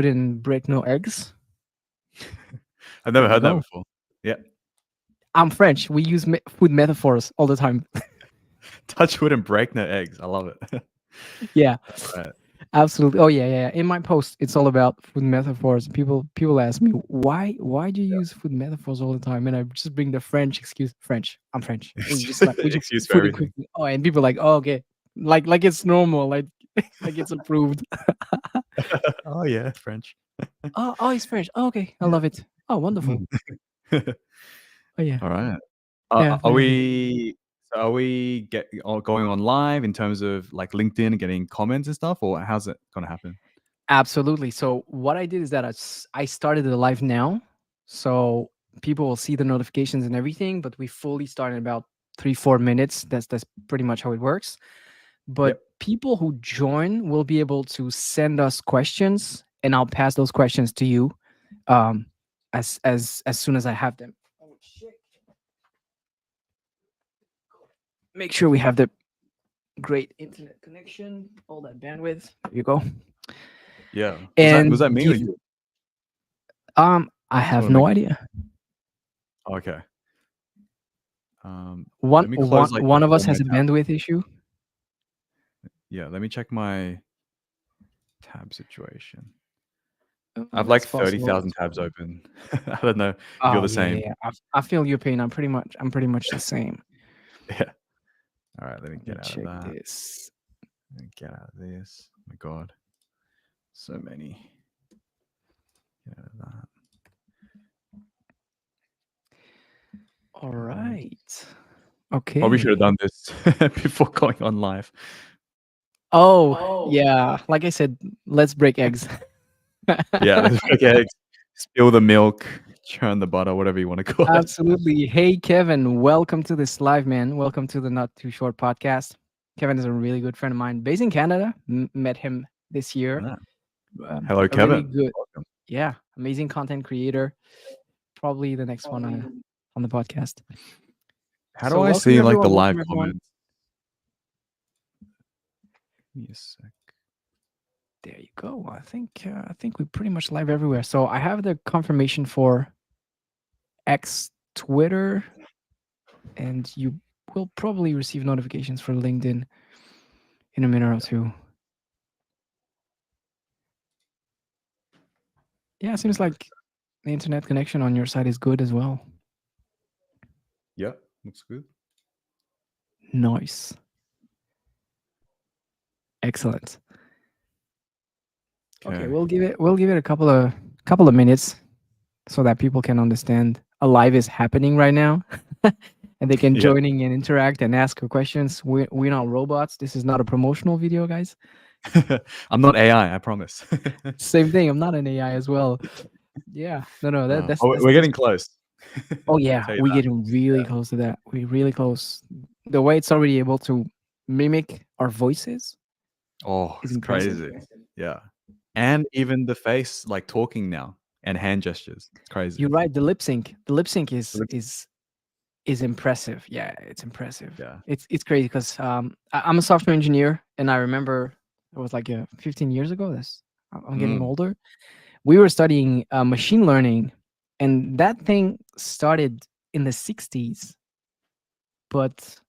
wouldn't break no eggs. I've There never you heard that go. before. Yeah. I'm French. We use food metaphors all the time. Touch wood and break no eggs. I love it. Yeah, Right. absolutely. Oh yeah, yeah. In my post, it's all about food metaphors. People ask me why do you use food metaphors all the time, and I just bring the French excuse. French. I'm French. We just Excuse for food and everything. cooking. Oh, and people are like, oh okay, like it's normal, like like it's approved. Oh yeah, French. Oh, it's French. Oh, okay, I Yeah. love it. Oh, wonderful. Mm. Oh yeah, All right. yeah. Are Very. we going on live in terms of like LinkedIn and getting comments and stuff, or how's it gonna happen? Absolutely. So what I did is that I started the live now, so people will see the notifications and everything. But we fully start in about 3 4 minutes. That's pretty much how it works. But Yep. people who join will be able to send us questions, and I'll pass those questions to you, um, as soon as I have them. Oh shit! Make sure we have the great internet connection, all that bandwidth. There you go. Yeah. Was that And me or you? I Just have want to make no idea. okay. One Let me one close like one of four us more has a tabs. bandwidth issue. Yeah, let me check my tab situation. I have like That's possible. 30,000 tabs open. I don't know if you're Oh the yeah, yeah, same. yeah. I feel your pain. I'm pretty much the same. Yeah. All right, let me Let get me out of check that. this. Let me get out of this. Oh my God. So many. Get out of that. All God. right. Probably should have Okay. done this before going on live. Oh yeah. Like I said, let's break eggs. Yeah, let's break eggs, spill the milk, churn the butter, whatever you want to call it. Absolutely. Hey Kevin, welcome to this live, man. Welcome to the Not Too Short podcast. Kevin is a really good friend of mine, based in Canada. Met him this year. Ah, hello, A really Kevin. good, Welcome. yeah, amazing content creator. Probably the next one on the podcast. How do So I welcome see like the everyone. live Welcome everyone. comments? Give me a sec. There you go. I think we're pretty much live everywhere. So I have the confirmation for X, Twitter, and you will probably receive notifications for LinkedIn in a minute or two. Yeah, it seems like the internet connection on your side is good as well. Yeah, looks good. Nice. Excellent. Okay, Okay. we'll give it a couple of minutes so that people can understand a live is happening right now. And they can Yeah. join in and interact and ask questions. We're not robots. This is not a promotional video, guys. I'm not AI, I promise. Same thing. I'm not an AI as well. Yeah. No. That that's Oh, that's we're that's. getting close. Oh I'll yeah, tell you we that. getting really close to that. We really close. The way it's already able to mimic our voices Oh, is it's impressive. crazy. Yeah. And even the face like talking now and hand gestures. It's crazy. You're right. The lip sync. The lip sync is Lip- is is impressive. Yeah, it's impressive. Yeah. It's crazy because I'm a software engineer, and I remember it was like 15 years ago. I'm getting Mm, older. We were studying machine learning, and that thing started in the 60s. But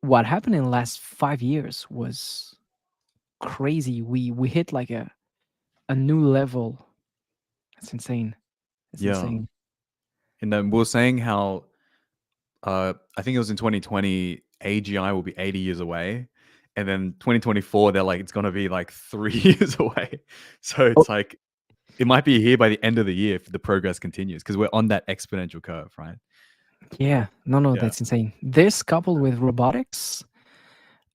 what happened in the last 5 years was crazy. We hit like a new level. It's insane. It's yeah. insane. And then we were saying how I think it was in 2020, AGI will be 80 years away. And then 2024, they're like, it's going to be like 3 years away. So Oh it's like, it might be here by the end of the year if the progress continues because we're on that exponential curve, right? yeah, no, Yeah. that's insane. This coupled with robotics,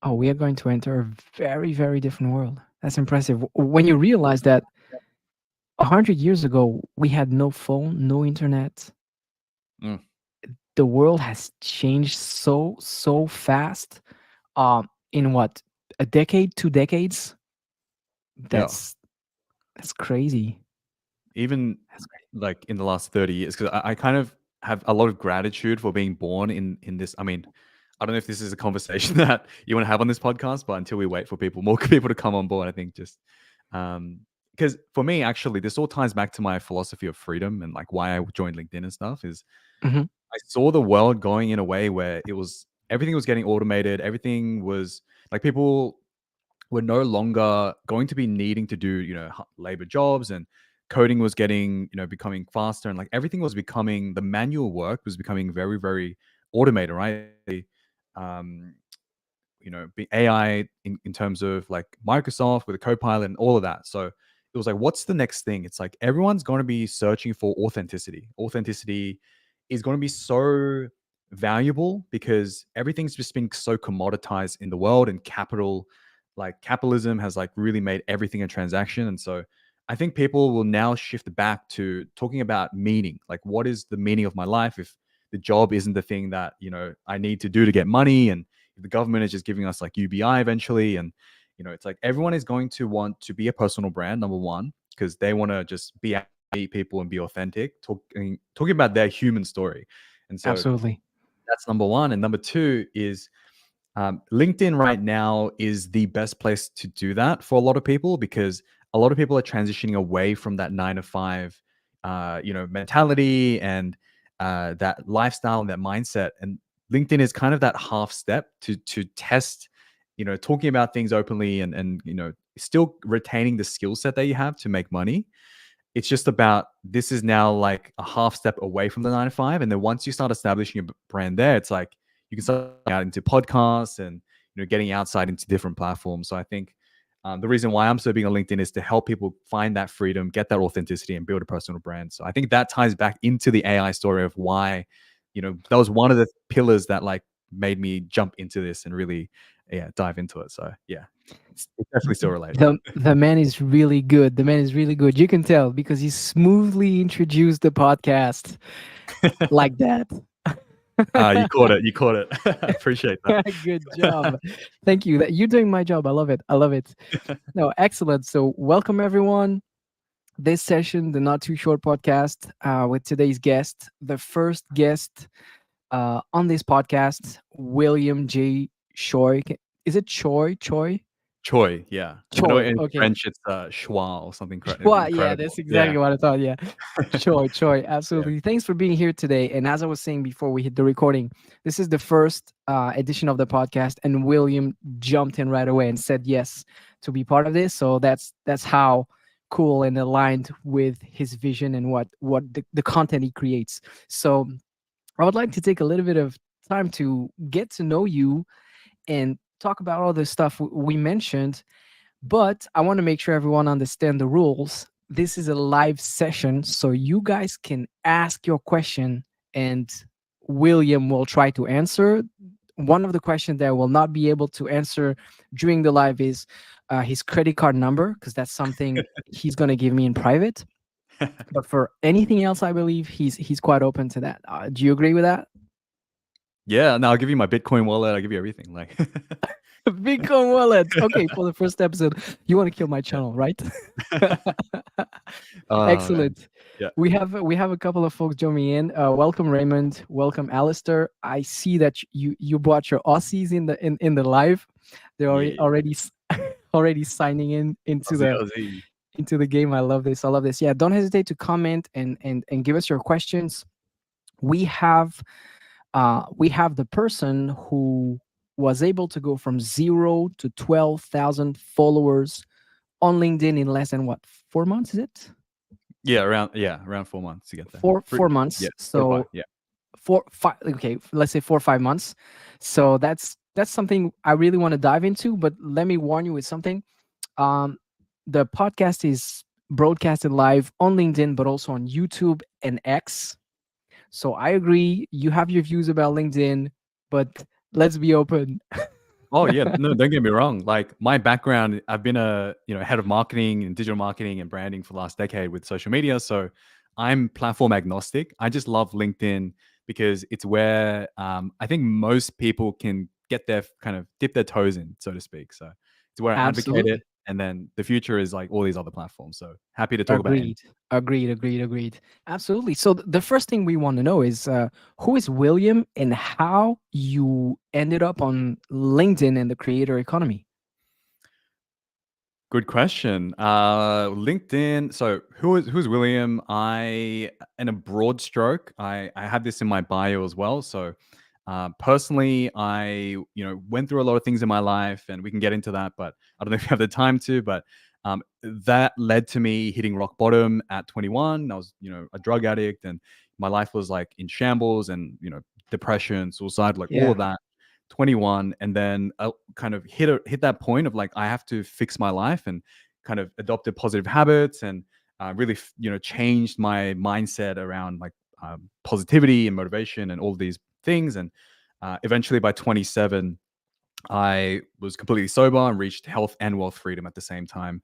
oh, we are going to enter a very, very different world. That's impressive. When you realize that 100 years ago we had no phone, no internet, Mm, the world has changed so fast. In what, a decade, 2 decades? yeah. That's crazy. Even That's crazy. like in the last 30 years, because I kind of have a lot of gratitude for being born in this. I mean, I don't know if this is a conversation that you want to have on this podcast, but until we wait for more people to come on board, I think just because because for me, actually, this all ties back to my philosophy of freedom and like why I joined LinkedIn and stuff. Is Hmm. I saw the world going in a way where it was everything was getting automated. Everything was like people were no longer going to be needing to do, labor jobs, and coding was getting, becoming faster, and like everything was becoming, the manual work was becoming very, very automated, right? Um, AI in terms of like Microsoft with a Copilot and all of that. So it was like, what's the next thing? It's like everyone's going to be searching for authenticity. Authenticity is going to be so valuable because everything's just been so commoditized in the world, and like capitalism has like really made everything a transaction. And so I think people will now shift back to talking about meaning. Like, what is the meaning of my life if the job isn't the thing that, I need to do to get money, and the government is just giving us like UBI eventually. And, it's like everyone is going to want to be a personal brand, number one, because they want to just be out, meet people and be authentic, talking about their human story. And so Absolutely. that's number one. And number two is LinkedIn right now is the best place to do that for a lot of people, because a lot of people are transitioning away from that 9 to 5, mentality and that lifestyle and that mindset. And LinkedIn is kind of that half step to test, talking about things openly, and still retaining the skill set that you have to make money. It's just about, this is now like a half step away from the 9 to 5. And then once you start establishing a brand there, it's like you can start out into podcasts and, getting outside into different platforms. So I think the reason why I'm so big on LinkedIn is to help people find that freedom, get that authenticity, and build a personal brand. So I think that ties back into the AI story of why, that was one of the pillars that like made me jump into this and really, yeah, dive into it. So yeah, it's definitely still related. The man is really good. The man is really good. You can tell because he smoothly introduced the podcast like that. You caught it. You caught it. I appreciate Good job. that. Thank you. You're doing my job. I love it. I love it. No, excellent. So, welcome everyone. This session, the Not Too Short podcast, with today's guest, the first guest on this podcast, William J. Choi. Is it Choi? Choi? Choi, yeah. I know Choi. in Okay. French it's Schwa or something Well, yeah, incredible. that's exactly Yeah. what I thought. Yeah. Choi, Choi, Yeah. absolutely. Thanks for being here today. And as I was saying before we hit the recording, this is the first edition of the podcast, and William jumped in right away and said yes to be part of this. So that's how cool and aligned with his vision and what the content he creates. So I would like to take a little bit of time to get to know you and talk about all the stuff we mentioned, but I want to make sure everyone understand the rules. This is a live session, so you guys can ask your question, and William will try to answer. One of the questions that I will not be able to answer during the live is his credit card number, because that's something he's going to give me in private. But for anything else, I believe he's quite open to that. Do you agree with that? Yeah, no, I'll give you my Bitcoin wallet, I'll give you everything, like Bitcoin wallet. Okay, for the first episode, you want to kill my Yeah. channel, right? Oh, man. Excellent. Yeah. We have a couple of folks joining in. Welcome Raymond. Welcome Alistair. I see that you brought your Aussies in the live. They're Yeah. already signing in into Aussie, the Aussie. game. I love this. I love this. Yeah, don't hesitate to comment and give us your questions. We have the person who was able to go from 0 to 12,000 followers on LinkedIn in less than what, 4 months? Is it Around 4 months to get there. four Three, four yeah, months? 4 to 5, So yeah. 4 5, okay, let's say 4 or 5 months. So that's something I really want to dive into. But let me warn you with something. Um, the podcast is broadcasted live on LinkedIn, but also on YouTube and X. So I agree, you have your views about LinkedIn, but let's be open. Oh yeah, no, don't get me wrong. Like my background, I've been a head of marketing and digital marketing and branding for the last decade with social media. So I'm platform agnostic. I just love LinkedIn because it's where I think most people can get their kind of dip their toes in, so to speak. So it's where I advocate it, Absolutely. and then the future is like all these other platforms. So happy to talk about any. Agreed. Agreed. Absolutely. So the first thing we want to know is who is William and how you ended up on LinkedIn and the creator economy. Good question. LinkedIn. So who's William? I, in a broad stroke, I had this in my bio as well. So personally, I went through a lot of things in my life, and we can get into that. But I don't know if you have the time to. But that led to me hitting rock bottom at 21. I was a drug addict, and my life was like in shambles, and depression, suicide, like all Yeah. of that. 21, and then I kind of hit that point of like I have to fix my life, and kind of adopted positive habits, and really changed my mindset around like positivity and motivation and all of these things. And eventually by 27, I was completely sober and reached health and wealth freedom at the same time,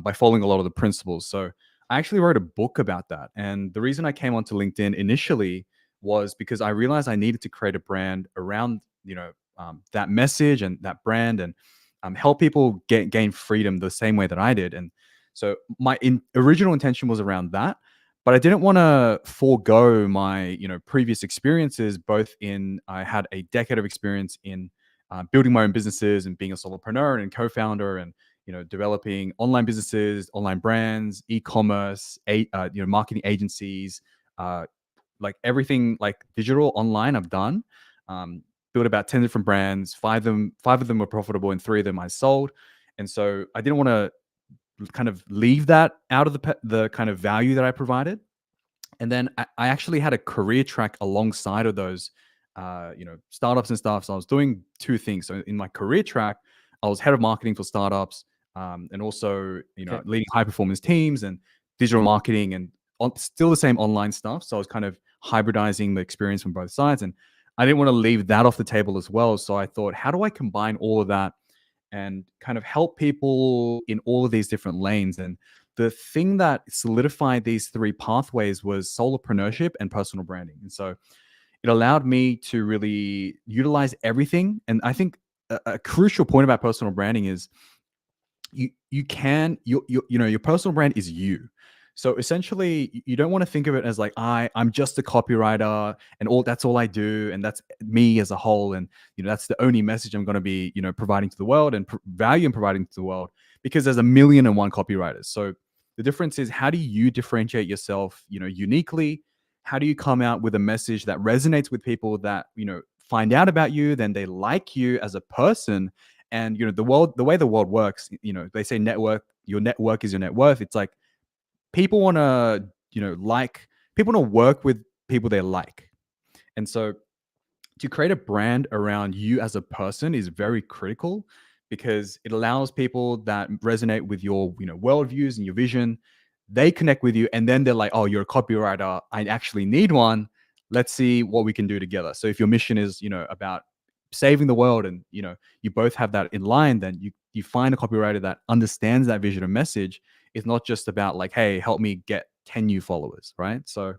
by following a lot of the principles. So I actually wrote a book about that. And the reason I came onto LinkedIn initially was because I realized I needed to create a brand around that message and that brand, and help people gain freedom the same way that I did. And so my original intention was around that. But I didn't want to forego my previous experiences. Both in I had a decade of experience in building my own businesses and being a solopreneur and co-founder, and developing online businesses, online brands, e-commerce, marketing agencies, uh, like everything like digital online I've done. Um, Built about 10 different brands. Five of them were profitable, and three of them I sold. And so I didn't want to kind of leave that out of the kind of value that I provided. And then I actually had a career track alongside of those, startups and stuff. So I was doing two things. So in my career track, I was head of marketing for startups, and also Okay. leading high performance teams and digital marketing, and still the same online stuff. So I was kind of hybridizing the experience from both sides, and I didn't want to leave that off the table as well. So I thought, how do I combine all of that and kind of help people in all of these different lanes? And the thing that solidified these three pathways was solopreneurship and personal branding. And so it allowed me to really utilize everything. And I think a crucial point about personal branding is you can your personal brand is you. So essentially you don't want to think of it as like I'm just a copywriter and all that's all I do, and that's me as a whole, and that's the only message I'm going to be providing to the world, and value I'm providing to the world, because there's a million and one copywriters. So the difference is, how do you differentiate yourself uniquely? How do you come out with a message that resonates with people, that find out about you, then they like you as a person? And the way the world works, they say network your network is your net worth. It's like people want to like people want to work with people they like. And so to create a brand around you as a person is very critical, because it allows people that resonate with your worldviews and your vision. They connect with you, and then they're like, oh, you're a copywriter, I actually need one. Let's see what we can do together. So if your mission is about saving the world, and you both have that in line, then you find a copywriter that understands that vision and message. It's not just about like, hey, help me get 10 new followers, right? So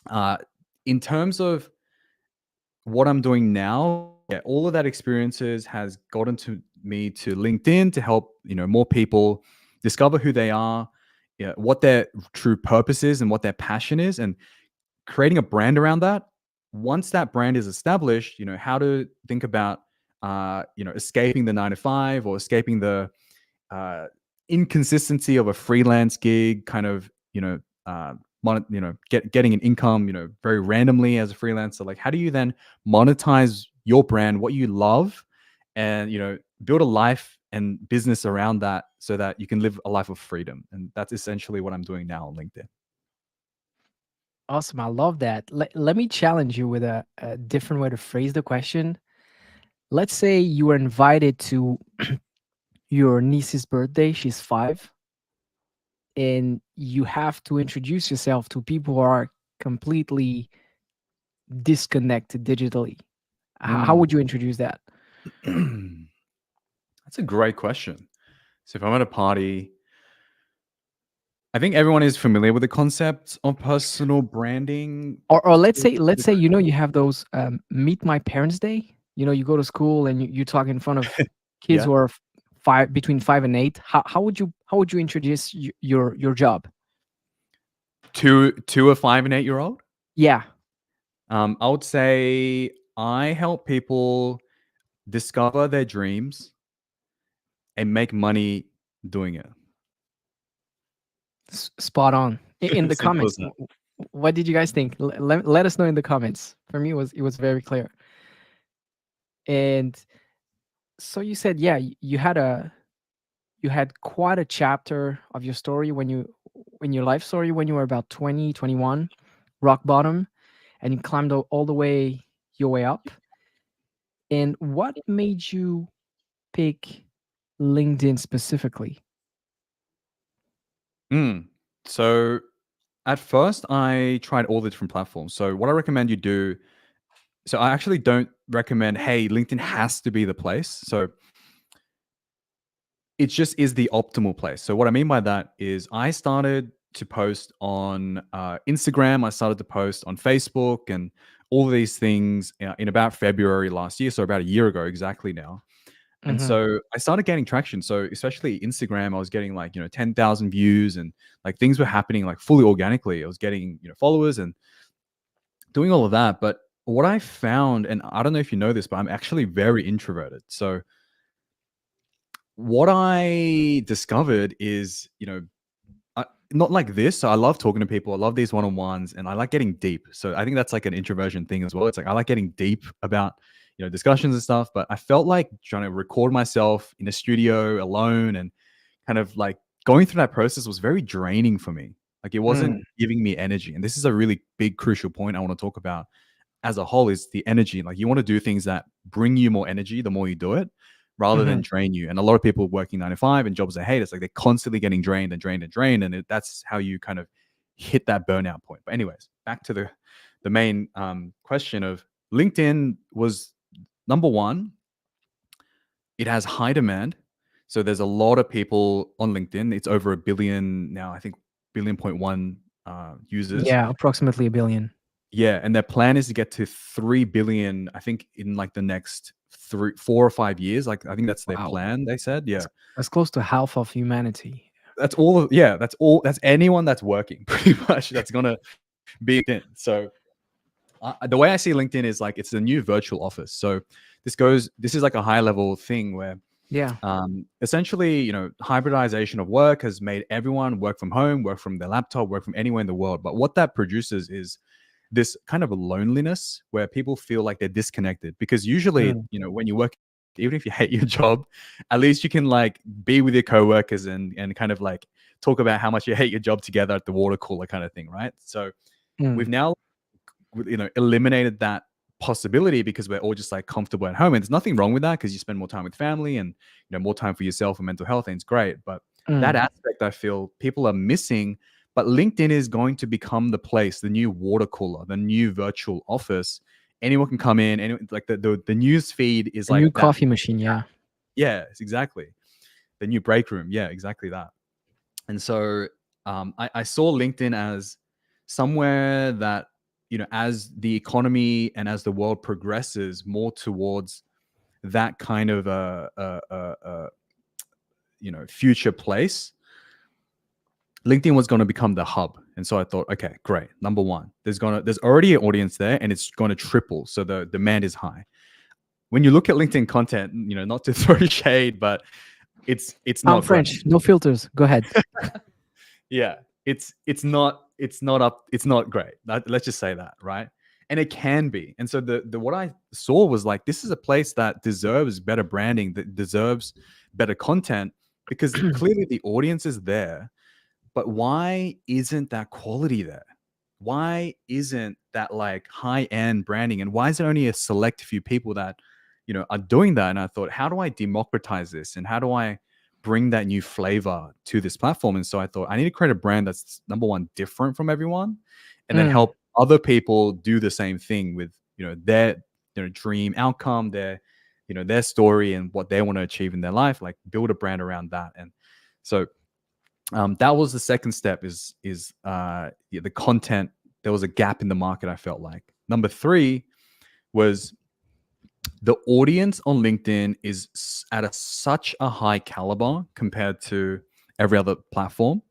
uh in terms of what I'm doing now, yeah, all of that experiences has gotten to me to LinkedIn to help more people discover who they are, what their true purpose is, and what their passion is, and creating a brand around that. Once that brand is established, how to think about escaping the 9 to 5, or escaping the uh, inconsistency of a freelance gig, kind of getting an income very randomly as a freelancer. Like, how do you then monetize your brand, what you love, and build a life and business around that, so that you can live a life of freedom? And that's essentially what I'm doing now on LinkedIn. Awesome. I love that. Let me challenge you with a different way to phrase the question. Let's say you were invited to your niece's birthday. She's 5, and you have to introduce yourself to people who are completely disconnected digitally. How Mm. would you introduce that? That's a great question. So if I'm at a party, I think everyone is familiar with the concept of personal branding. Or let's say you have those meet my parents day. You go to school and you talk in front of kids Yeah, who are between 5 and 8. How would you introduce your job? to a 5 and 8 year old. Yeah. I would say I help people discover their dreams and make money doing it. Spot on. In the Simple as comments, that. what did you guys think? Let us know in the comments. For me, it was very clear. And so you said, yeah, you had quite a chapter of your story when your life story when you were about 20, 21, rock bottom, and you climbed all the way your way up. And what made you pick LinkedIn specifically? Mm. So at first, I tried all the different platforms. So what I recommend you do. So I actually don't recommend, hey, LinkedIn has to be the place. So it just is the optimal place. So what I mean by that is I started to post on Instagram. I started to post on Facebook and all these things in about February last year. So about a year ago exactly now. And Hmm. so I started gaining traction. So especially Instagram, I was getting like, 10,000 views and like things were happening like fully organically. I was getting, followers and doing all of that. But what I found, and I don't know if you know this, but I'm actually very introverted. So what I discovered is, not like this. So I love talking to people. I love these one-on-ones and I like getting deep. So I think that's like an introversion thing as well. It's like I like getting deep about, discussions and stuff, but I felt like trying to record myself in a studio alone and kind of like going through that process was very draining for me. Like it wasn't Mm, giving me energy. And this is a really big crucial point I want to talk about as a whole is the energy. Like you want to do things that bring you more energy the more you do it rather than hmm. drain you. And a lot of people working 9 to 5 and jobs they hate, it's like they're constantly getting drained and drained and drained. And that's how you kind of hit that burnout point. But anyways, back to the main question of LinkedIn was number one. It has high demand. So there's a lot of people on LinkedIn. It's over a billion now, I think billion point one users. Yeah, approximately a billion. Yeah, and their plan is to get to 3 billion, I think, in like the next 4 or 5 years. Like I think that's their Wow, plan, they said. Yeah. that's, that's close to half of humanity. That's anyone that's working pretty much that's gonna be in. So the way I see LinkedIn is like it's the new virtual office. So this is like a high level thing where Yeah. essentially, hybridization of work has made everyone work from home, work from their laptop, work from anywhere in the world. But what that produces is this kind of a loneliness where people feel like they're disconnected because usually, Mm, when you work, even if you hate your job, at least you can like be with your coworkers and kind of like talk about how much you hate your job together at the water cooler kind of thing, right? So we've mm. now eliminated that possibility because we're all just like comfortable at home, and there's nothing wrong with that because you spend more time with family and more time for yourself and mental health, and it's great. But that Mm. aspect I feel people are missing. But LinkedIn is going to become the place, the new water cooler, the new virtual office. Anyone can come in, and like the news feed is A new like that. coffee machine, yeah. Yeah, it's exactly the new break room. Yeah, exactly that. And so I saw LinkedIn as somewhere that, as the economy and as the world progresses more towards that kind of future place, LinkedIn was going to become the hub. And so I thought, okay, great. Number one, there's already an audience there, and it's going to triple. So the demand is high. When you look at LinkedIn content, not to throw shade, but it's I'm not great. French, no filters. Go ahead. Yeah, it's not great. Let's just say that, right? And it can be. And so the what I saw was like this is a place that deserves better branding, that deserves better content because clearly the audience is there, but why isn't that quality there? Why isn't that like high end branding? And why is there only a select few people that, are doing that? And I thought, how do I democratize this? And how do I bring that new flavor to this platform? And so I thought, I need to create a brand that's number one, different from everyone, and then Mm. help other people do the same thing with, their, dream outcome, their story and what they want to achieve in their life, like build a brand around that. And so that was the second step is the content. There was a gap in the market, I felt like. Number three was the audience on LinkedIn is at such a high caliber compared to every other platform.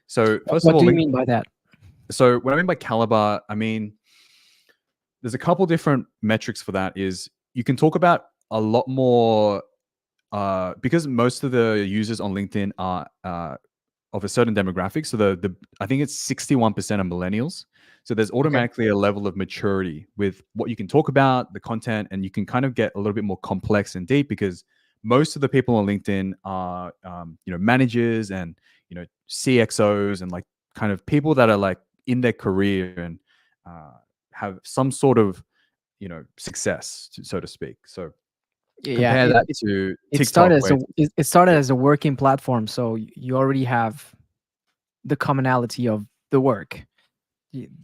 So first of What all, do you mean by that? so what I mean by caliber, I mean there's a couple different metrics for that. Is you can talk about a lot more because most of the users on LinkedIn are of a certain demographic. So the I think it's 61% of millennials. So there's Okay. automatically a level of maturity with what you can talk about, the content, and you can kind of get a little bit more complex and deep because most of the people on LinkedIn are managers and CXOs and like kind of people that are like in their career and uh, have some sort of success, so to speak. So Yeah, compare that to it started TikTok, as where a it's it started yeah, as a working platform, so you already have the commonality of the work.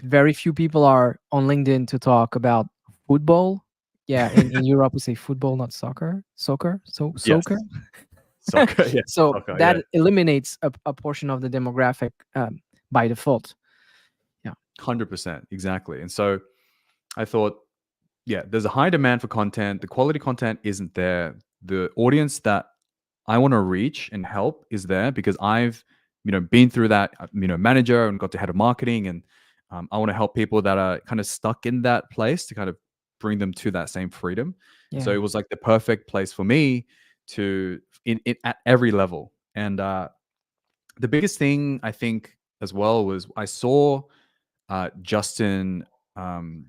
Very few people are on LinkedIn to talk about football. Yeah, in Europe we say football, not soccer. Soccer. yes, soccer, yeah, So soccer, that yeah, eliminates a portion of the demographic by default. Yeah, 100%, exactly. And so I thought, yeah, there's a high demand for content. The quality content isn't there. The audience that I want to reach and help is there because I've, been through that, manager and got to head of marketing, and I want to help people that are kind of stuck in that place to kind of bring them to that same freedom. And so yeah, it was like the perfect place for me to in at every level. And the biggest thing I think as well was I saw Justin um,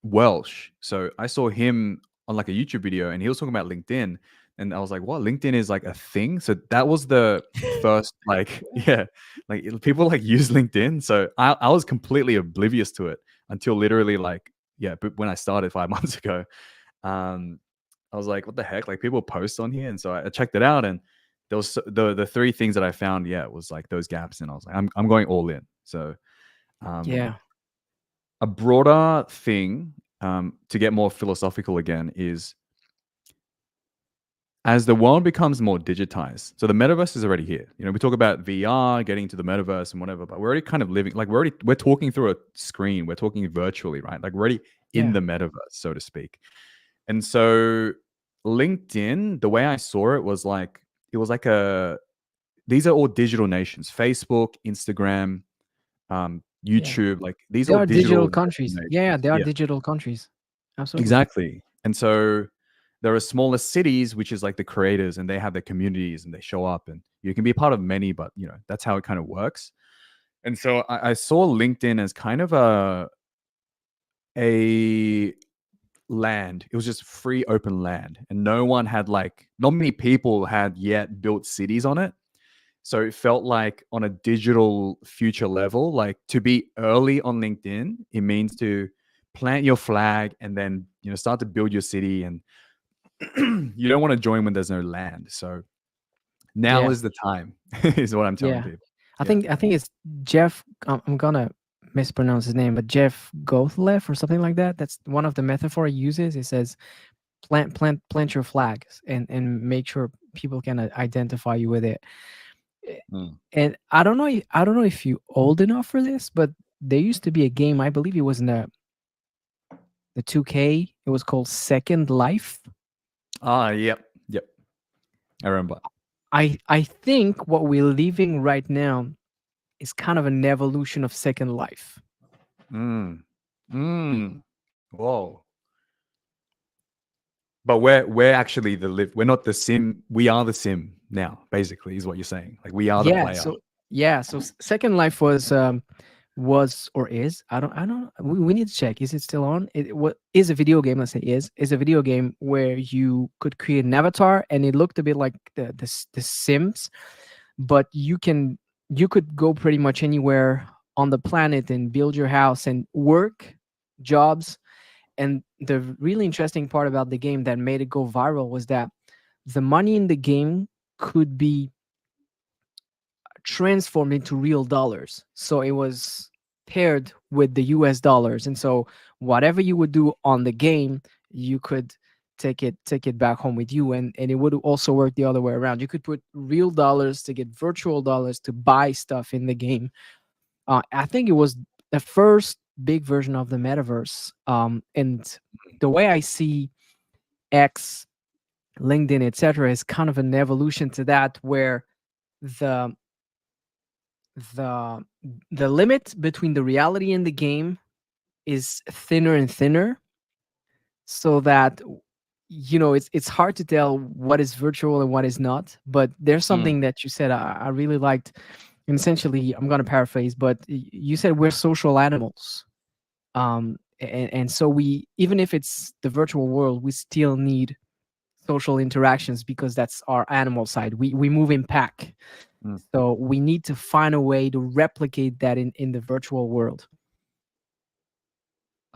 Welsh. So I saw him on like a YouTube video and he was talking about LinkedIn. And I was like, what? LinkedIn is like a thing. So that was the first, like, yeah, like people like use LinkedIn. So I was completely oblivious to it until literally like, yeah, but when I started 5 months ago, um, I was like, what the heck? Like people post on here. And so I checked it out and there was the three things that I found, yeah, was like those gaps. And I was like, I'm going all in. So um, yeah, a broader thing to get more philosophical again is as the world becomes more digitized. So the metaverse is already here. We talk about VR, getting to the metaverse and whatever, but we're already kind of living like we're talking through a screen. We're talking virtually, right? Like we're already in yeah, the metaverse, so to speak. And so LinkedIn, the way I saw it was like it was like a these are all digital nations. Facebook, Instagram, yeah. YouTube, like these They are all are digital digital countries. Yeah, yeah, nations. they are Yeah. digital countries. Absolutely. Exactly. And so there are smaller cities, which is like the creators, and they have their communities and they show up, and you can be a part of many, but that's how it kind of works. And so I saw LinkedIn as kind of a land. It was just free open land. And no one had like not many people had yet built cities on it. So it felt like on a digital future level, like to be early on LinkedIn, it means to plant your flag and then start to build your city, and you don't want to join when there's no land. So now Yeah, is the time, is what I'm telling yeah. people. I Yeah. think I think it's Jeff. I'm gonna mispronounce his name, but Jeff Gothlev or something like that. That's one of the metaphor he uses. He says, "Plant your flags and make sure people can identify you with it." Eh, Mm. And I don't know if you old enough for this, but there used to be a game. I believe it was in the 2K. It was called Second Life. Yep. Yep. I remember. I think what we're living right now is kind of an evolution of Second Life. Mm. Mm. Whoa. But we're actually the live. We're not the sim. We are the sim now. Basically, is what you're saying. Like we are the Yeah, player. so yeah, so Second Life was or is I don't we need to check. Is it still on? It what is a video game? Let's say is a video game where you could create an avatar and it looked a bit like the Sims, but you could go pretty much anywhere on the planet and build your house and work jobs. And the really interesting part about the game that made it go viral was that the money in the game could be transformed into real dollars. So it was paired with the US dollars. And so whatever you would do on the game, you could take it back home with you. And it would also work the other way around. You could put real dollars to get virtual dollars to buy stuff in the game. I think it was the first big version of the metaverse. And the way I see X, LinkedIn, etc., is kind of an evolution to that, where the the the limit between the reality and the game is thinner and thinner, so that it's hard to tell what is virtual and what is not. But there's Mm, something that you said I really liked. And essentially, I'm going to paraphrase, but you said we're social animals. And so we, even if it's the virtual world, we still need social interactions because that's our animal side. We move in pack. mm. So we need to find a way to replicate that in the virtual world.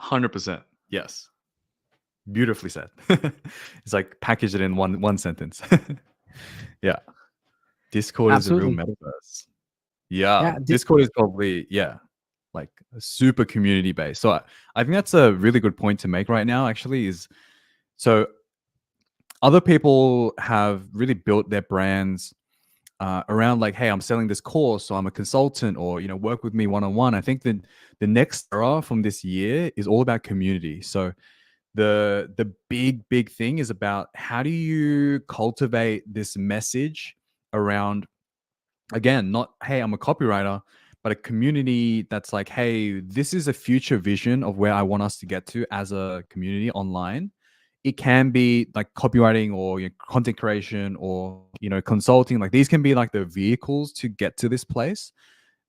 100%. Yes. Beautifully said. It's like package it in one sentence. Yeah. Discord is a real Absolutely. metaverse. Yeah. Yeah. Discord is probably, yeah, like a super community based. So I think that's a really good point to make right now, actually, is so other people have really built their brands around like, hey, I'm selling this course, so I'm a consultant, or work with me one on one. I think that the next era from this year is all about community. So the big thing is about how do you cultivate this message around, again, not hey, I'm a copywriter, but a community that's like, hey, this is a future vision of where I want us to get to as a community online. It can be like copywriting or content creation or consulting. Like these can be like the vehicles to get to this place,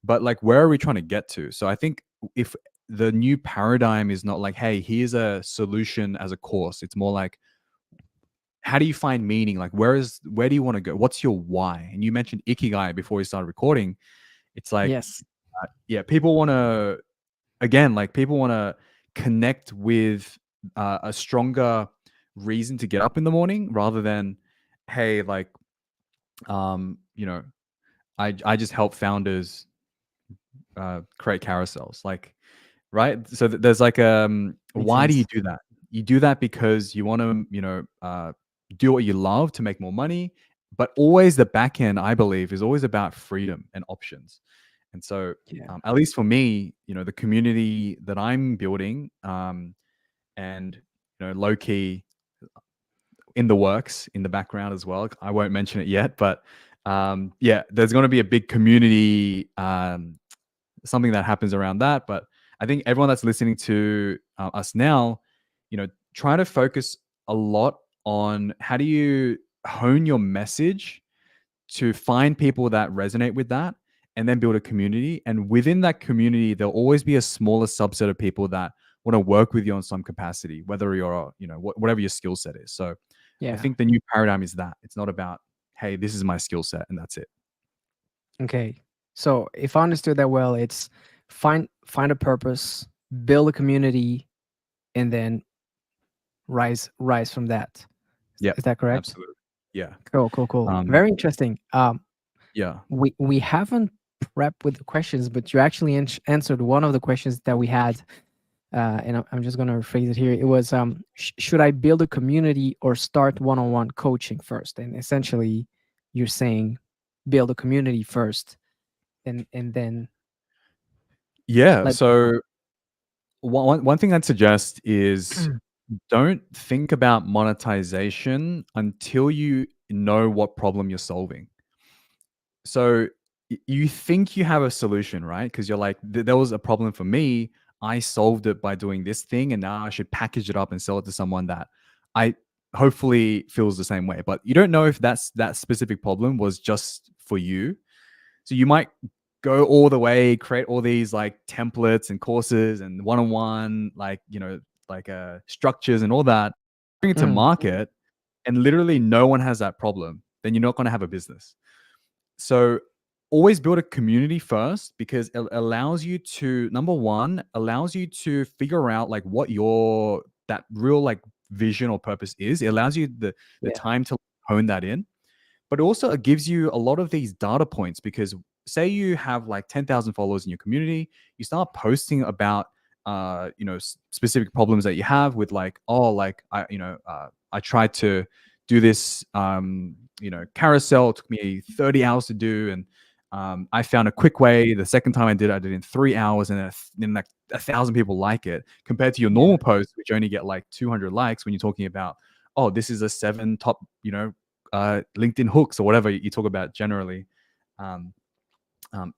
but like where are we trying to get to? So I think if the new paradigm is not like, hey, here's a solution as a course, it's more like, how do you find meaning? Like where do you want to go? What's your why? And you mentioned ikigai before we started recording. It's like, Yes. yeah, people want to, again, like people want to connect with a stronger reason to get up in the morning rather than, hey, like, um, you know, I just help founders create carousels. Like, right? So there's like, Makes why do you sense. do that? You do that because you want to, do what you love to make more money. But always the back end, I believe, is always about freedom and options. And so, Yeah. at least for me, the community that I'm building, and low key in the works in the background as well. I won't mention it yet, but yeah, there's going to be a big community, something that happens around that. But I think everyone that's listening to us now, try to focus a lot on how do you hone your message to find people that resonate with that, and then build a community. And within that community, there'll always be a smaller subset of people that want to work with you on some capacity, whether you're, whatever your skill set is. So I Yeah. think the new paradigm is that it's not about, hey, this is my skill set and that's it. Okay. So if I understood that well, it's find a purpose, build a community, and then rise from that. Yep, Is that correct? absolutely. Yeah. Cool, cool, cool. Um, Very interesting. yeah. We haven't prepped with the questions, but you actually answered one of the questions that we had. And I'm just gonna rephrase it here. It was, should I build a community or start one-on-one coaching first? And essentially, you're saying build a community first, and then Yeah. let. So one thing I'd suggest is don't think about monetization until you know what problem you're solving. So you think you have a solution, right? Because you're like, there was a problem for me. I solved it by doing this thing, and now I should package it up and sell it to someone that I hopefully feels the same way. But you don't know if that specific problem was just for you. So you might go all the way, create all these like templates and courses and one-on-one, like, like structures and all that, bring it to Mhm. market, and literally no one has that problem. Then you're not going to have a business. So always build a community first, because it allows you to, number one, allows you to figure out like what your that real like vision or purpose is. It allows you the Yeah. time to hone that in, but also it gives you a lot of these data points, because say you have like 10,000 followers in your community, you start posting about specific problems that you have with like, oh, like I tried to do this carousel, it took me 30 hours to do, and I found a quick way. The second time I did it in 3 hours, and then like 1,000 people like it, compared to your Yeah. normal posts which only get like 200 likes when you're talking about, oh, this is a 7 top LinkedIn hooks or whatever you talk about generally. Um,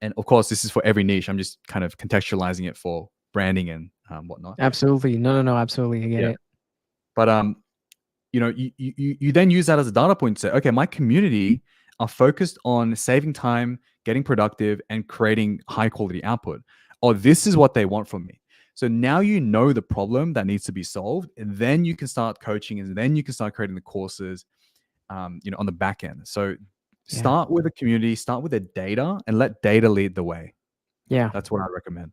and of course, this is for every niche. I'm just kind of contextualizing it for branding and whatnot. Absolutely. No, no, no. Absolutely. I get Yeah. it. But you then use that as a data point to say, okay, my community are focused on saving time, getting productive, and creating high quality output. Oh, this is what they want from me. So now you know the problem that needs to be solved, and then you can start coaching, and then you can start creating the courses, on the back end. So Yeah. start with a community, start with the data, and let data lead the way. Yeah. That's what I recommend.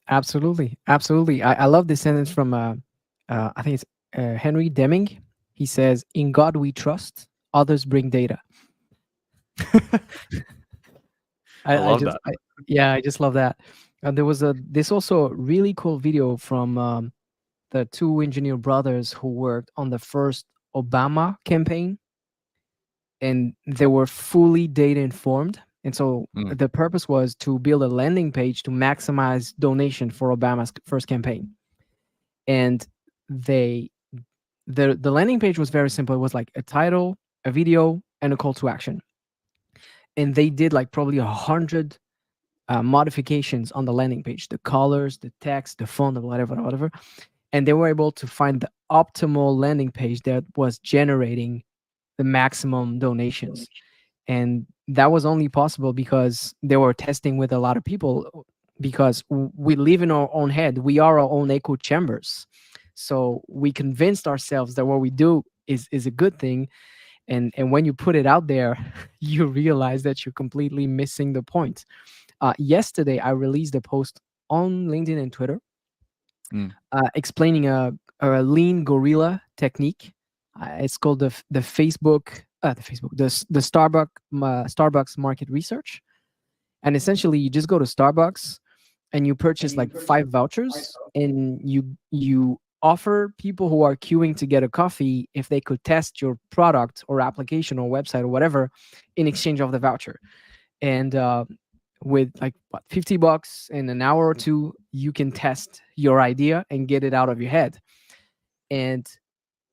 Absolutely. Absolutely. I love this sentence from I think it's Henry Deming. He says, "In God we trust, others bring data." I I love just that. yeah, I just love that. And there was a this also a really cool video from the two engineer brothers who worked on the first Obama campaign, and they were fully data informed. And so Mm, the purpose was to build a landing page to maximize donation for Obama's first campaign. And they the landing page was very simple. It was like a title, a video, and a call to action. And they did like probably 100 modifications on the landing page, the colors, the text, the font, whatever. And they were able to find the optimal landing page that was generating the maximum donations. And that was only possible because they were testing with a lot of people, because we live in our own head. We are our own echo chambers. So we convinced ourselves that what we do is a good thing. And when you put it out there, you realize that you're completely missing the point. Yesterday, I released a post on LinkedIn and Twitter mm. explaining a lean gorilla technique. It's called the Starbucks market research. And essentially, you just go to Starbucks and you purchase like 5 vouchers, and you offer people who are queuing to get a coffee if they could test your product or application or website or whatever in exchange of the voucher. And with like what, $50 in an hour or two, you can test your idea and get it out of your head. And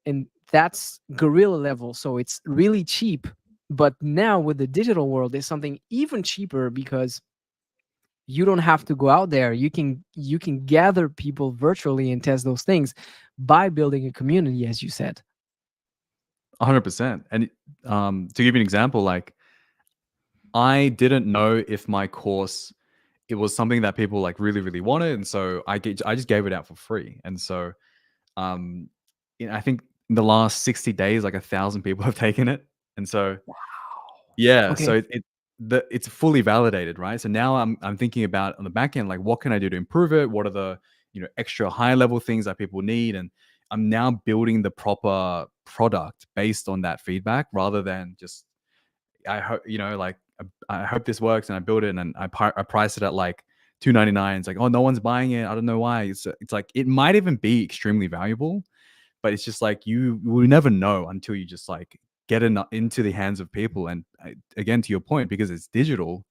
and that's guerrilla level, so it's really cheap. But now with the digital world, there's something even cheaper, because you don't have to go out there. You can gather people virtually and test those things by building a community, as you said. 100%. And to give you an example, like I didn't know if my course it was something that people like really really wanted, and so I just gave it out for free. And so um, I think in the last 60 days, like 1,000 people have taken it, and so yeah, so Okay. it's fully validated, right? So now I'm thinking about on the back end, like what can I do to improve it? What are the extra high level things that people need? And I'm now building the proper product based on that feedback rather than just I hope like I hope this works, and I build it, and then I price it at like 2.99. It's like, oh, no one's buying it. I don't know why. It's like it might even be extremely valuable, but it's just like you will never know until you just like get into the hands of people. And again, to your point, because it's digital,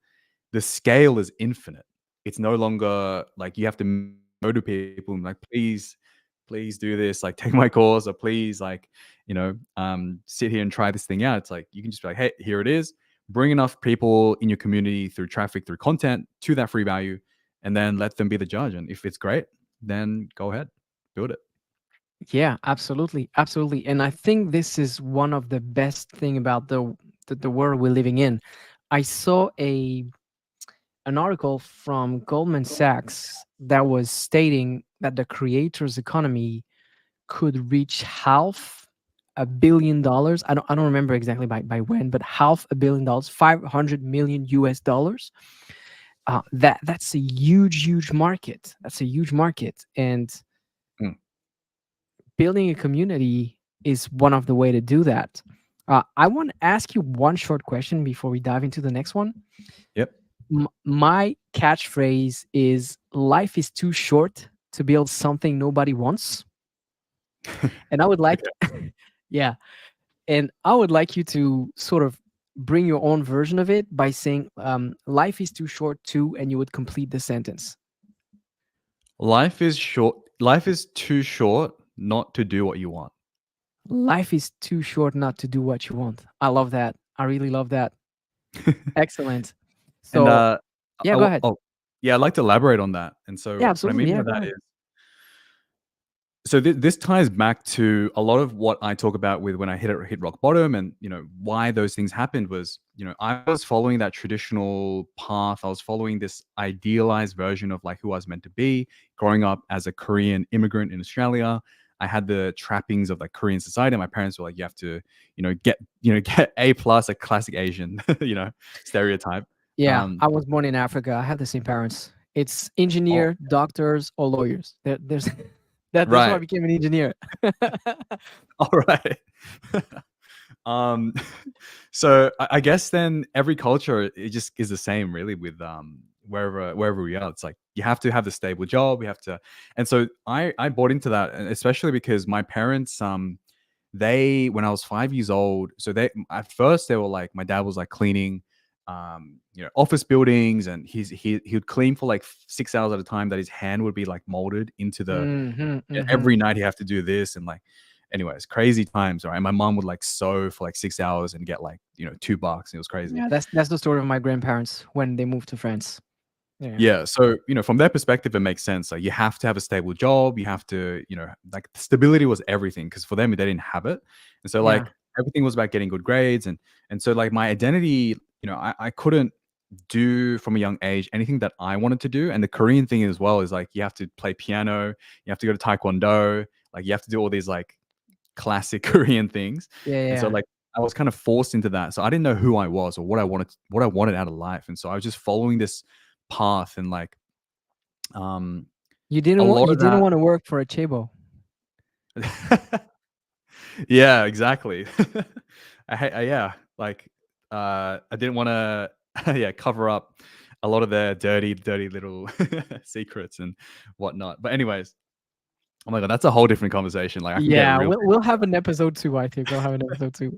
the scale is infinite. It's no longer like you have to go to people and like, please do this, like take my course, or please like, sit here and try this thing out. It's like you can just be like, hey, here it is. Bring enough people in your community through traffic, through content to that free value, and then let them be the judge. And if it's great, then go ahead, build it. Yeah, absolutely, absolutely. And I think this is one of the best thing about the world we're living in. I saw an article from Goldman Sachs that was stating that the creators economy could reach $500 million. I don't remember exactly by when, but $500 million, 500 million US dollars. That's a huge market. That's a huge market. And Mm, building a community is one of the way to do that. I want to ask you one short question before we dive into the next one. yep. My catchphrase is, life is too short to build something nobody wants. And I would like, Okay. yeah, and I would like you to sort of bring your own version of it by saying, life is too short too, and you would complete the sentence. Life is short. Life is too short not to do what you want. Life is too short not to do what you want. I love that. I really love that. Excellent. And So, yeah, go ahead. yeah, I'd like to elaborate on that. And Yeah, so what I absolutely. mean by Yeah, go that ahead. is So this ties back to a lot of what I talk about with when I hit rock bottom, and why those things happened was, I was following that traditional path. I was following this idealized version of like who I was meant to be. Growing up as a Korean immigrant in Australia, I had the trappings of like Korean society. My parents were like, you have to, get get A plus, a classic Asian, stereotype. Yeah, Um, I was born in Africa. I have the same parents. It's oh, engineer, doctors, or lawyers. There's that's why I right, became an engineer. all right. Um, so I guess then every culture, it just is the same really with wherever we are. It's like you have to have the stable job. We have to, and so I bought into that, and especially because my parents they, when I was 5 years old, so they, at first they were like, my dad was like cleaning office buildings, and he would clean for like 6 hours at a time, that his hand would be like molded into the, Mhm, mhm. every night he have to do this, and like, anyways, crazy times, right? My mom would like sew for like 6 hours and get like $2. It was crazy. Yeah, that's the story of my grandparents when they moved to France. Yeah. Yeah, so from their perspective, it makes sense. Like you have to have a stable job. You have to, like stability was everything, because for them they didn't have it, and so Yeah. like everything was about getting good grades, and so like my identity, I couldn't do from a young age anything that I wanted to do. And the Korean thing as well is like you have to play piano, you have to go to taekwondo, like you have to do all these like classic Korean things. Yeah, And so yeah. like I was kind of forced into that. So I didn't know who I was or what I wanted out of life. And so I was just following this path, and like um a lot You of didn't that. wanna work for a chaebol. Yeah, exactly. Yeah, like I didn't want to yeah, cover up a lot of their dirty little secrets and whatnot. But anyways, oh my god, that's a whole different conversation. Like I can get Yeah, real we'll have an episode 2, I think. We'll have an episode 2.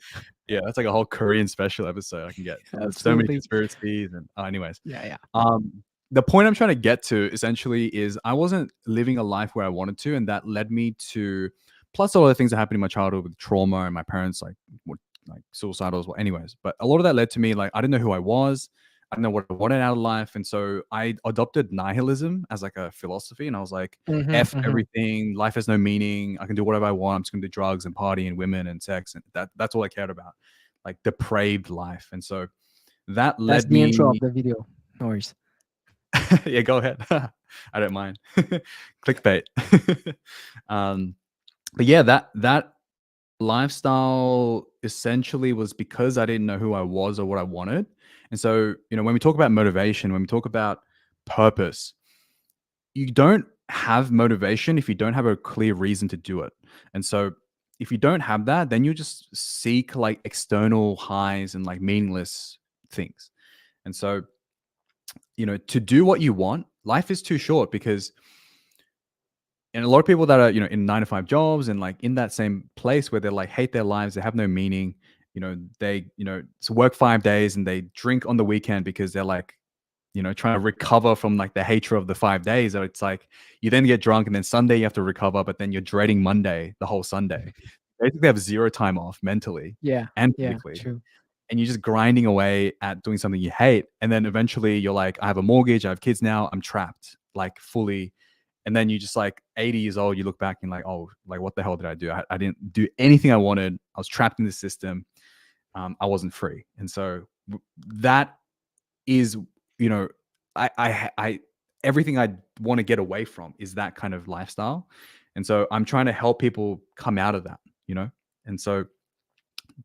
Yeah, that's like a whole Korean special episode. I can get so many Absolutely. conspiracies and anyways. Yeah, yeah. Um, the point I'm trying to get to essentially is I wasn't living a life where I wanted to, and that led me to, plus all the things that happened in my childhood with trauma and my parents like were like suicidal as well. Anyways, but a lot of that led to me like I didn't know who I was. I didn't know what I wanted out of life. And so I adopted nihilism as like a philosophy. And I was like, Mhm, F mhm. everything, life has no meaning. I can do whatever I want. I'm just gonna do drugs and party and women and sex. And that's all I cared about. Like depraved life. And so that That's led the intro of me. the video. No worries. Yeah, go ahead. I don't mind. Clickbait. um, but yeah, that lifestyle essentially was because I didn't know who I was or what I wanted. And so, when we talk about motivation, when we talk about purpose, you don't have motivation if you don't have a clear reason to do it. And so, if you don't have that, then you just seek like external highs and like meaningless things. And so, to do what you want, life is too short because, and a lot of people that are, in 9 to 5 jobs and like in that same place where they're like hate their lives, they have no meaning, they, so work 5 days and they drink on the weekend because they're like, trying to recover from like the hatred of the 5 days. So it's like you then get drunk and then Sunday you have to recover, but then you're dreading Monday the whole Sunday. Basically have zero time off mentally Yeah, and yeah, physically, true. and you're just grinding away at doing something you hate. And then eventually you're like, I have a mortgage, I have kids now, I'm trapped, like fully. And then you just like 80 years old, you look back and like, oh, like what the hell did I do? I didn't do anything I wanted. I was trapped in the system. I wasn't free. And so that is, you know, I everything I want to get away from is that kind of lifestyle. And so I'm trying to help people come out of that. And so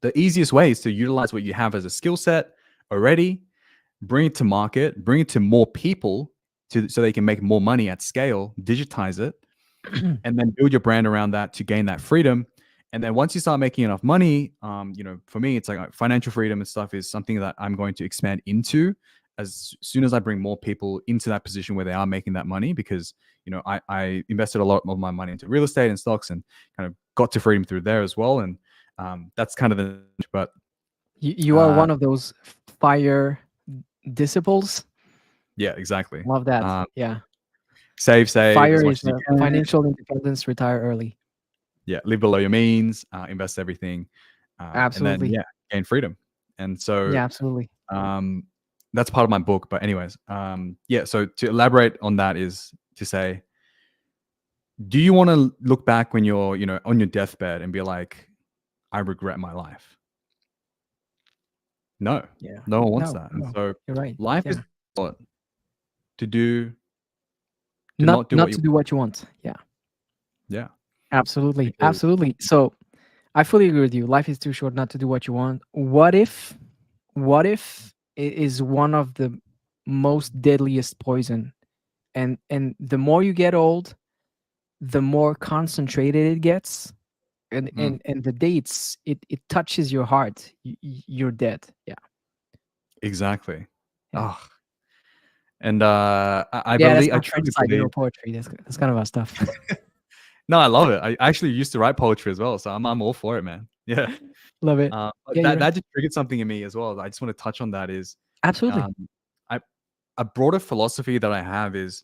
the easiest way is to utilize what you have as a skill set already, bring it to market, bring it to more people so they can make more money at scale, digitize it, and then build your brand around that to gain that freedom. And then once you start making enough money, for me, it's like financial freedom and stuff is something that I'm going to expand into as soon as I bring more people into that position where they are making that money, because I invested a lot of my money into real estate and stocks and kind of got to freedom through there as well. And that's kind of the, but You are uh, one of those fire disciples. yeah, exactly. Love that. Um, Yeah. save as FIRE much is as you can. financial independence, retire early. Yeah, live below your means, invest everything, and then Absolutely. yeah, gain freedom. And so Yeah, absolutely. um, that's part of my book. But anyways, yeah. So to elaborate on that is to say do you want to look back when you're, on your deathbed and be like, I regret my life? No, Yeah. no one wants No, that. And no, so you're right. life is Yeah. what to do, to Not not do not what you to do what you want. Yeah. yeah, Absolutely. because Absolutely. So I fully agree with you. Life is too short not to do what you want. What if it is one of the most deadliest poison, and the more you get old, the more concentrated it gets, and mm, the day it touches your heart, you're dead. Yeah. exactly. Yeah. Oh, and I Yeah, that's believe, I my French truly side, believe. poetry. That's kind of our stuff. No, I love it. I actually used to write poetry as well, so I'm all for it, man. Yeah. Love it. But Yeah, you're that right. that just triggered something in me as well. I just want to touch on that is, Absolutely. um, I a broader philosophy that I have is,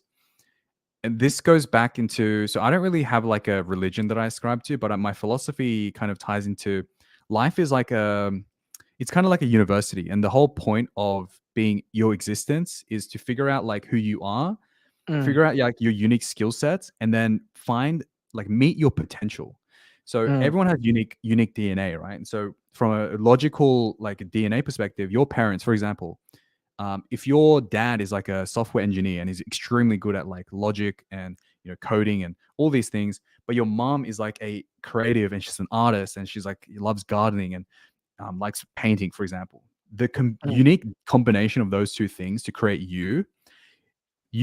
and this goes back into, so I don't really have like a religion that I ascribe to, but my philosophy kind of ties into life is like it's kind of like a university, and the whole point of being your existence is to figure out like who you are, Mm, figure out like your unique skill sets, and then find, like, meet your potential. So mm, everyone has unique DNA, right? And so from a logical like a DNA perspective, your parents, for example, if your dad is like a software engineer and is extremely good at like logic and, coding and all these things, but your mom is like a creative and she's an artist and she's like loves gardening and likes painting, for example, the mm. unique combination of those two things to create you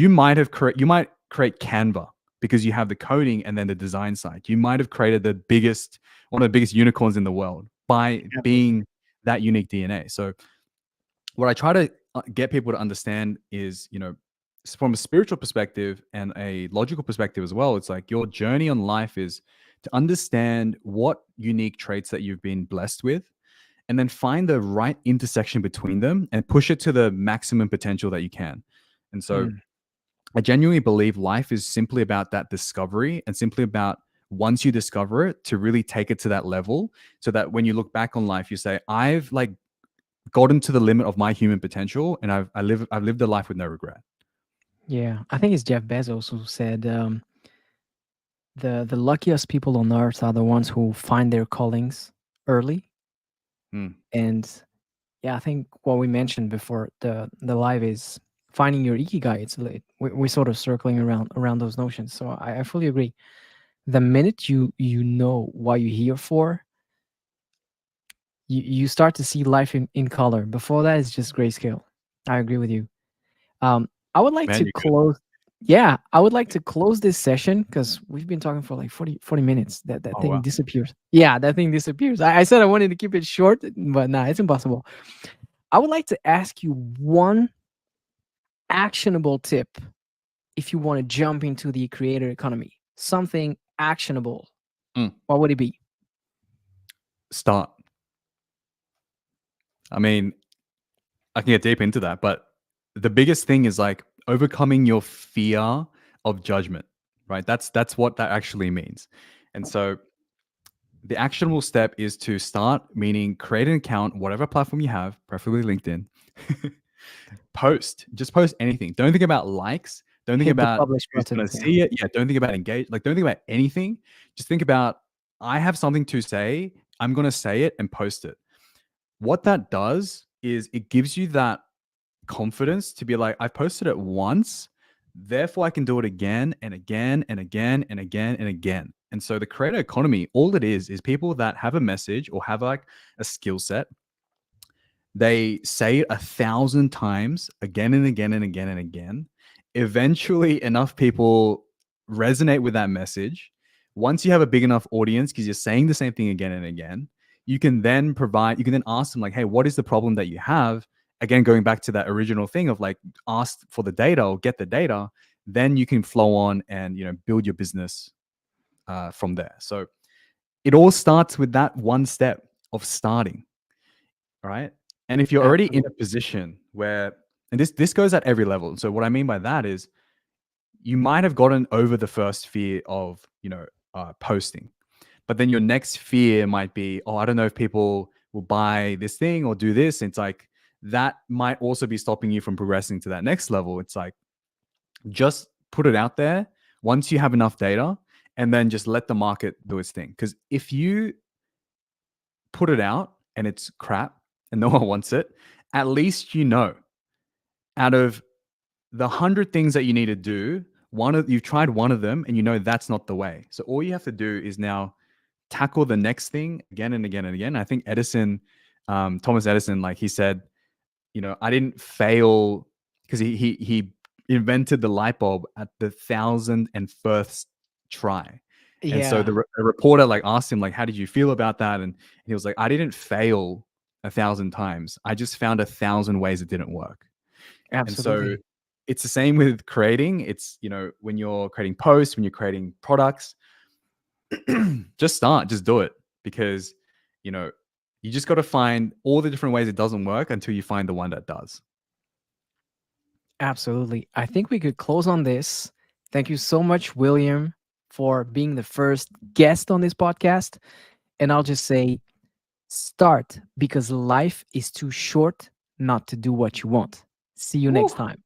might create Canva because you have the coding and then the design side. You might have created one of the biggest unicorns in the world by Absolutely. being that unique DNA. So what I try to get people to understand is, from a spiritual perspective and a logical perspective as well, it's like your journey on life is to understand what unique traits that you've been blessed with, and then find the right intersection between them and push it to the maximum potential that you can. And so Mm. I genuinely believe life is simply about that discovery, and simply about, once you discover it, to really take it to that level, so that when you look back on life, you say, I've like gotten to the limit of my human potential, and I've lived a life with no regret. Yeah, I think it's Jeff Bezos who said, the luckiest people on earth are the ones who find their callings early. Mm, And yeah, I think what we mentioned before the live is finding your ikigai. It's like we're sort of circling around those notions. So I fully agree. The minute you know what you're here for, you start to see life in color. Before that, it's just grayscale. I agree with you. I would like man, to you're good. close. Yeah, I would like to close this session because we've been talking for like 40 minutes. That Oh thing wow. disappears. Yeah, that thing disappears. I said I wanted to keep it short, but nah, it's impossible. I would like to ask you one actionable tip if you want to jump into the creator economy. Something actionable. Mm, What would it be? start. I mean, I can get deep into that, but the biggest thing is like overcoming your fear of judgment, right? That's what that actually means. And so the actionable step is to start, meaning create an account, whatever platform you have, preferably LinkedIn. Just post anything. Don't think about likes. Don't think Hit the about publish who's button. going to Yeah. see it. Yeah. Don't think about engage. Like, don't think about anything. Just think about, I have something to say. I'm going to say it and post it. What that does is it gives you that confidence to be like, I've posted it once, therefore I can do it again and again and again and again and again. And so the creator economy, all it is people that have a message or have like a skill set. They say it 1,000 times again and again and again and again. Eventually, enough people resonate with that message. Once you have a big enough audience, because you're saying the same thing again and again, you can then ask them, like, hey, what is the problem that you have? Again, going back to that original thing of like, ask for the data or get the data, then you can flow on and, build your business from there. So it all starts with that one step of starting, right? And if you're already in a Absolutely. position where, and this goes at every level. So what I mean by that is, you might have gotten over the first fear of, posting, but then your next fear might be, oh, I don't know if people will buy this thing or do this. And it's like, that might also be stopping you from progressing to that next level. It's like, just put it out there once you have enough data, and then just let the market do its thing. Because if you put it out and it's crap and no one wants it, at least you know out of the 100 things that you need to do, you've tried one of them and you know that's not the way. So all you have to do is now tackle the next thing again and again and again. I think Thomas Edison, like he said, I didn't fail because he invented the light bulb at the 1,001st try. And so Yeah, the reporter like asked him like, how did you feel about that? And he was like, I didn't fail 1,000 times. I just found 1,000 ways it didn't work. And so absolutely. it's the same with creating. It's, when you're creating posts, when you're creating products, just do it, because, you know, you just got to find all the different ways it doesn't work until you find the one that does. Absolutely. I think we could close on this. Thank you so much, William, for being the first guest on this podcast. And I'll just say start, because life is too short not to do what you want. See you Woo. next time.